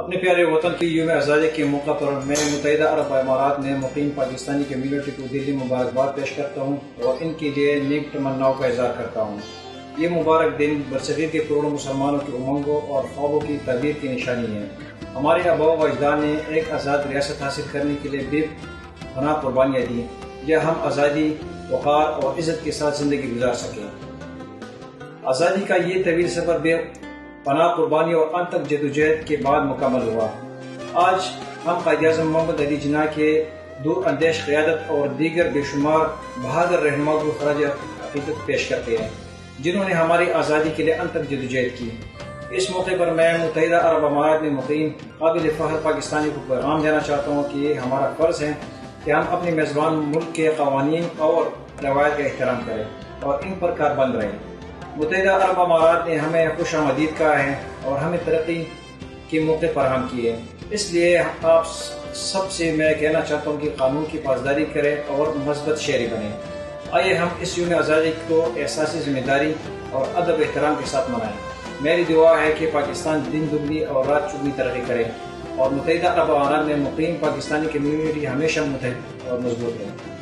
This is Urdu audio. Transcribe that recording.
اپنے پیارے وطن کی یوم آزادی کے موقع پر میں متحدہ عرب امارات میں مقیم پاکستانی کمیونٹی کو دلی مبارکباد پیش کرتا ہوں اور ان کے لیے نیک تمناؤں کا اظہار کرتا ہوں۔ یہ مبارک دن برصغیر کے کروڑوں مسلمانوں کی امنگوں اور خوابوں کی تعبیر کی نشانی ہے۔ ہمارے آباء و اجداد نے ایک آزاد ریاست حاصل کرنے کے لیے بے پناہ قربانیاں دیں یا ہم آزادی، وقار اور عزت کے ساتھ زندگی گزار سکیں۔ آزادی کا یہ طویل سفر بے پناہ قربانی اور ان تک جدوجہد کے بعد مکمل ہوا۔ آج ہم قائد اعظم محمد علی جناح کے دور اندیش قیادت اور دیگر بے شمار بہادر رہنماؤں کو خراج عقیدت پیش کرتے ہیں جنہوں نے ہماری آزادی کے لیے ان تک جدوجہد کی۔ اس موقع پر میں متحدہ عرب امارات میں مقیم قابل فخر پاکستانی کو پیغام دینا چاہتا ہوں کہ یہ ہمارا فرض ہے کہ ہم اپنے میزبان ملک کے قوانین اور روایت کا احترام کریں اور ان پر کاربند رہیں۔ متحدہ عرب امارات نے ہمیں خوش آمدید کہا ہے اور ہمیں ترقی کے موقع فراہم کیے ہیں۔ اس لیے آپ سب سے میں کہنا چاہتا ہوں کہ قانون کی پاسداری کریں اور مثبت شہری بنیں۔ آئیے ہم اس یوم آزادی کو احساسی ذمہ داری اور ادب احترام کے ساتھ منائیں۔ میری دعا ہے کہ پاکستان دن دگنی اور رات چگنی ترقی کرے اور متحدہ عرب امارات میں مقیم پاکستانی کمیونٹی ہمیشہ متحد اور مضبوط رہے۔